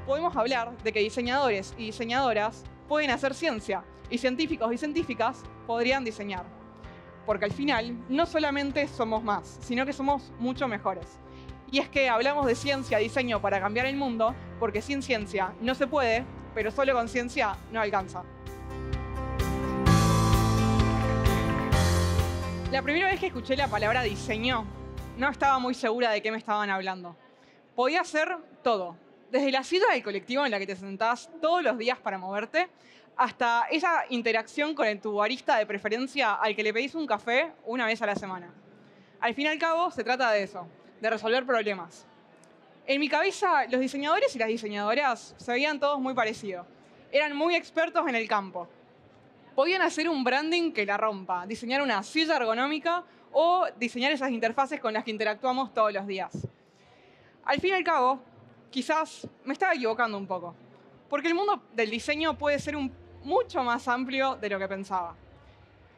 podemos hablar de que diseñadores y diseñadoras pueden hacer ciencia y científicos y científicas podrían diseñar. Porque al final no solamente somos más, sino que somos mucho mejores. Y es que hablamos de ciencia y diseño para cambiar el mundo, porque sin ciencia no se puede, pero solo con ciencia no alcanza. La primera vez que escuché la palabra diseño, no estaba muy segura de qué me estaban hablando. Podía ser todo, desde la silla del colectivo en la que te sentás todos los días para moverte, hasta esa interacción con tu barista de preferencia al que le pedís un café una vez a la semana. Al fin y al cabo, se trata de eso, de resolver problemas. En mi cabeza, los diseñadores y las diseñadoras se veían todos muy parecidos. Eran muy expertos en el campo. Podían hacer un branding que la rompa, diseñar una silla ergonómica o diseñar esas interfaces con las que interactuamos todos los días. Al fin y al cabo, quizás me estaba equivocando un poco, porque el mundo del diseño puede ser mucho más amplio de lo que pensaba.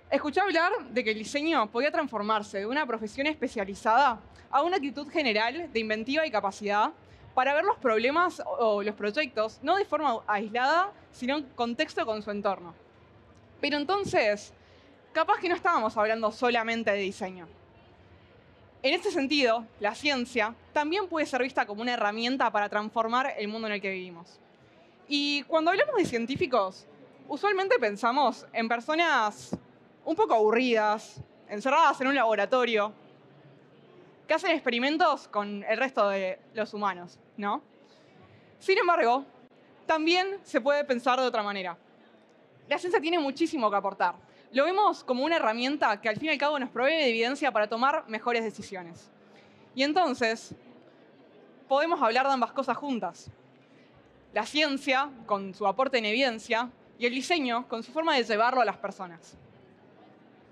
Escuché hablar de que el diseño podía transformarse de una profesión especializada a una actitud general de inventiva y capacidad para ver los problemas o los proyectos no de forma aislada, sino en contexto con su entorno. Pero entonces, capaz que no estábamos hablando solamente de diseño. En este sentido, la ciencia también puede ser vista como una herramienta para transformar el mundo en el que vivimos. Y cuando hablamos de científicos, usualmente pensamos en personas un poco aburridas, encerradas en un laboratorio, que hacen experimentos con el resto de los humanos, ¿no? Sin embargo, también se puede pensar de otra manera. La ciencia tiene muchísimo que aportar. Lo vemos como una herramienta que al fin y al cabo nos provee de evidencia para tomar mejores decisiones. Y entonces, podemos hablar de ambas cosas juntas. La ciencia, con su aporte en evidencia, y el diseño, con su forma de llevarlo a las personas.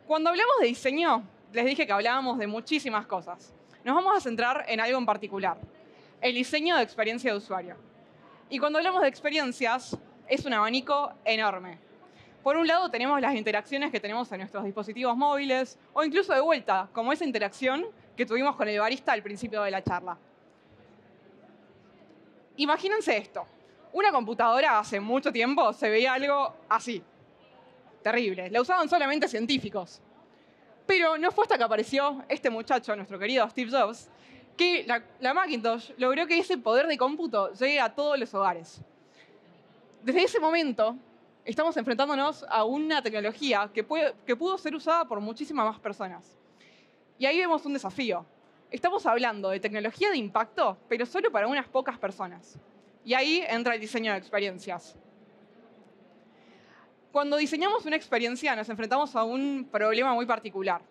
Cuando hablamos de diseño, les dije que hablábamos de muchísimas cosas. Nos vamos a centrar en algo en particular, el diseño de experiencia de usuario. Y cuando hablamos de experiencias, es un abanico enorme. Por un lado, tenemos las interacciones que tenemos en nuestros dispositivos móviles, o incluso de vuelta, como esa interacción que tuvimos con el barista al principio de la charla. Imagínense esto. Una computadora hace mucho tiempo se veía algo así. Terrible. La usaban solamente científicos. Pero no fue hasta que apareció este muchacho, nuestro querido Steve Jobs, que la Macintosh logró que ese poder de cómputo llegue a todos los hogares. Desde ese momento, estamos enfrentándonos a una tecnología que pudo ser usada por muchísimas más personas. Y ahí vemos un desafío. Estamos hablando de tecnología de impacto, pero solo para unas pocas personas. Y ahí entra el diseño de experiencias. Cuando diseñamos una experiencia nos enfrentamos a un problema muy particular.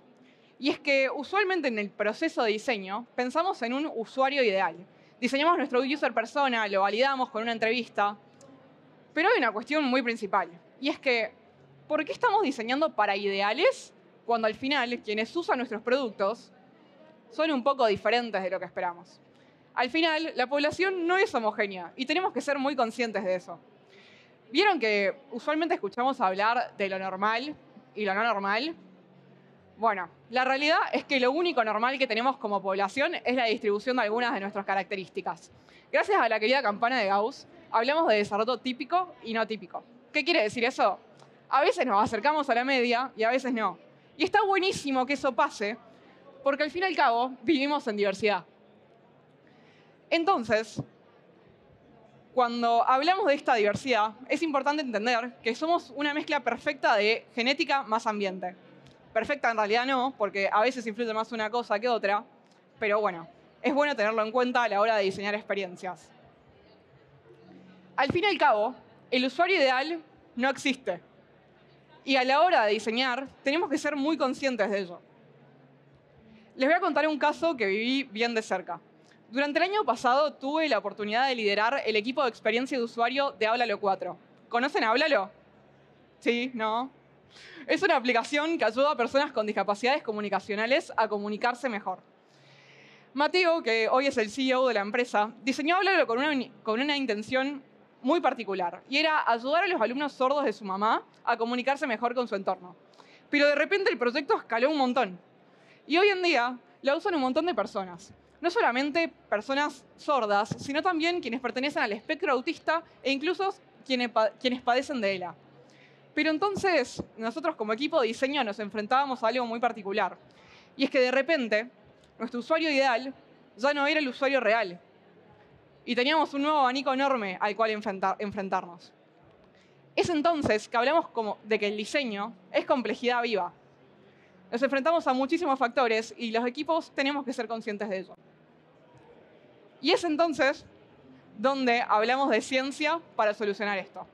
Y es que usualmente en el proceso de diseño pensamos en un usuario ideal. Diseñamos nuestro user persona, lo validamos con una entrevista. Pero hay una cuestión muy principal. Y es que, ¿por qué estamos diseñando para ideales cuando al final quienes usan nuestros productos son un poco diferentes de lo que esperamos? Al final, la población no es homogénea y tenemos que ser muy conscientes de eso. ¿Vieron que usualmente escuchamos hablar de lo normal y lo no normal? Bueno, la realidad es que lo único normal que tenemos como población es la distribución de algunas de nuestras características. Gracias a la querida campana de Gauss, hablamos de desarrollo típico y no típico. ¿Qué quiere decir eso? A veces nos acercamos a la media y a veces no. Y está buenísimo que eso pase, porque al fin y al cabo vivimos en diversidad. Entonces, cuando hablamos de esta diversidad, es importante entender que somos una mezcla perfecta de genética más ambiente. Perfecta en realidad no, porque a veces influye más una cosa que otra, pero bueno, es bueno tenerlo en cuenta a la hora de diseñar experiencias. Al fin y al cabo, el usuario ideal no existe. Y a la hora de diseñar, tenemos que ser muy conscientes de ello. Les voy a contar un caso que viví bien de cerca. Durante el año pasado tuve la oportunidad de liderar el equipo de experiencia de usuario de Háblalo 4. ¿Conocen Háblalo? Sí, ¿no? Es una aplicación que ayuda a personas con discapacidades comunicacionales a comunicarse mejor. Mateo, que hoy es el CEO de la empresa, diseñó Háblalo con una intención muy particular, y era ayudar a los alumnos sordos de su mamá a comunicarse mejor con su entorno. Pero de repente el proyecto escaló un montón. Y hoy en día la usan un montón de personas. no solamente personas sordas, sino también quienes pertenecen al espectro autista e incluso quienes padecen de ELA. Pero entonces, nosotros como equipo de diseño nos enfrentábamos a algo muy particular. Y es que de repente, nuestro usuario ideal ya no era el usuario real. Y teníamos un nuevo abanico enorme al cual enfrentarnos. Es entonces que hablamos de que el diseño es complejidad viva. Nos enfrentamos a muchísimos factores y los equipos tenemos que ser conscientes de ello. Y es entonces donde hablamos de ciencia para solucionar esto.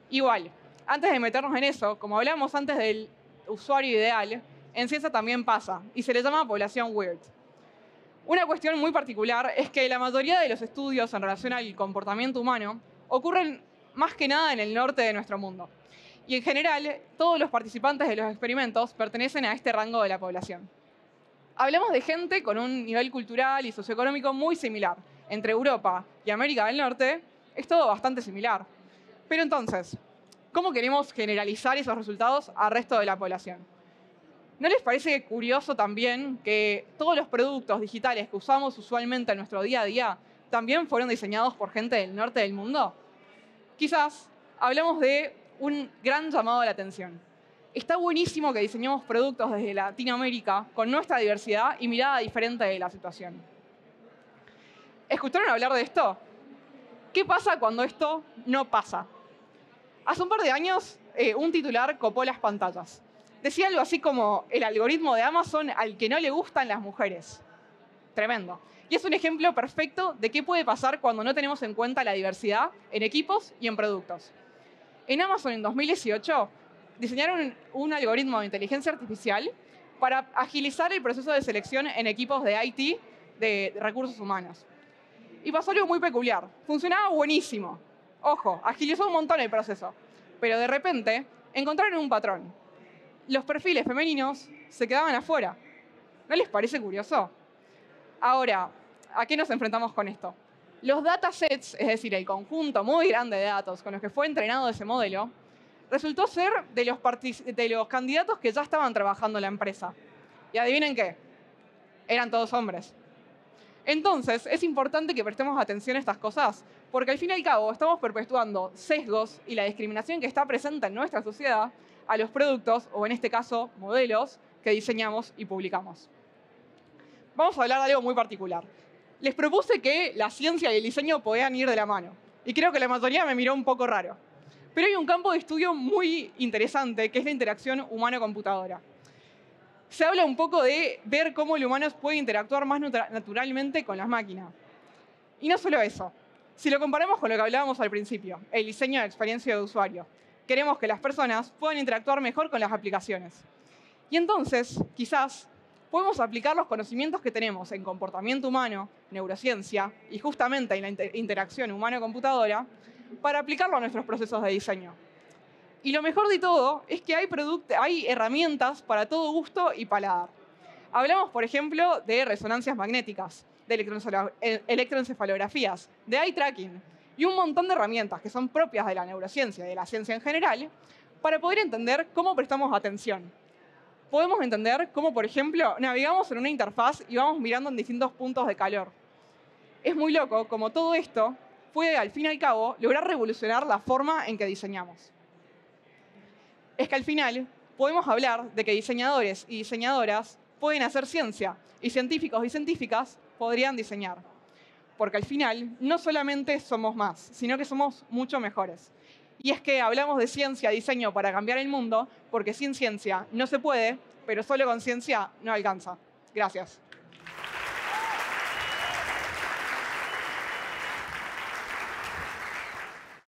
Igual, antes de meternos en eso, como hablamos antes del usuario ideal, en ciencia también pasa y se le llama población weird. Una cuestión muy particular es que la mayoría de los estudios en relación al comportamiento humano ocurren más que nada en el norte de nuestro mundo. Y en general, todos los participantes de los experimentos pertenecen a este rango de la población. Hablamos de gente con un nivel cultural y socioeconómico muy similar. Entre Europa y América del Norte es todo bastante similar. Pero entonces, ¿cómo queremos generalizar esos resultados al resto de la población? ¿No les parece curioso también que todos los productos digitales que usamos usualmente en nuestro día a día también fueron diseñados por gente del norte del mundo? Quizás hablamos de un gran llamado a la atención. Está buenísimo que diseñemos productos desde Latinoamérica con nuestra diversidad y mirada diferente de la situación. ¿Escucharon hablar de esto? ¿Qué pasa cuando esto no pasa? Hace un par de años, un titular copó las pantallas. Decía algo así como el algoritmo de Amazon al que no le gustan las mujeres. Tremendo. Y es un ejemplo perfecto de qué puede pasar cuando no tenemos en cuenta la diversidad en equipos y en productos. En Amazon en 2018 diseñaron un algoritmo de inteligencia artificial para agilizar el proceso de selección en equipos de IT de recursos humanos. Y pasó algo muy peculiar. Funcionaba buenísimo. Ojo, agilizó un montón el proceso. Pero de repente encontraron un patrón. Los perfiles femeninos se quedaban afuera. ¿No les parece curioso? Ahora, ¿a qué nos enfrentamos con esto? Los datasets, es decir, el conjunto muy grande de datos con los que fue entrenado ese modelo, resultó ser de los candidatos que ya estaban trabajando en la empresa. Y adivinen qué, eran todos hombres. Entonces, es importante que prestemos atención a estas cosas, porque al fin y al cabo estamos perpetuando sesgos y la discriminación que está presente en nuestra sociedad a los productos, o en este caso, modelos, que diseñamos y publicamos. Vamos a hablar de algo muy particular. Les propuse que la ciencia y el diseño podían ir de la mano, y creo que la mayoría me miró un poco raro. Pero hay un campo de estudio muy interesante, que es la interacción humano-computadora. Se habla un poco de ver cómo el humano puede interactuar más naturalmente con las máquinas. Y no solo eso. Si lo comparamos con lo que hablábamos al principio, el diseño de experiencia de usuario, queremos que las personas puedan interactuar mejor con las aplicaciones. Y entonces, quizás, podemos aplicar los conocimientos que tenemos en comportamiento humano, neurociencia y justamente en la interacción humano-computadora para aplicarlo a nuestros procesos de diseño. Y lo mejor de todo es que hay herramientas para todo gusto y paladar. Hablamos, por ejemplo, de resonancias magnéticas, de electroencefalografías, de eye tracking y un montón de herramientas que son propias de la neurociencia y de la ciencia en general para poder entender cómo prestamos atención. Podemos entender cómo, por ejemplo, navegamos en una interfaz y vamos mirando en distintos puntos de calor. Es muy loco como todo esto puede, al fin y al cabo, lograr revolucionar la forma en que diseñamos. Es que al final podemos hablar de que diseñadores y diseñadoras pueden hacer ciencia y científicos y científicas podrían diseñar. Porque al final no solamente somos más, sino que somos mucho mejores. Y es que hablamos de ciencia y diseño para cambiar el mundo, porque sin ciencia no se puede, pero solo con ciencia no alcanza. Gracias.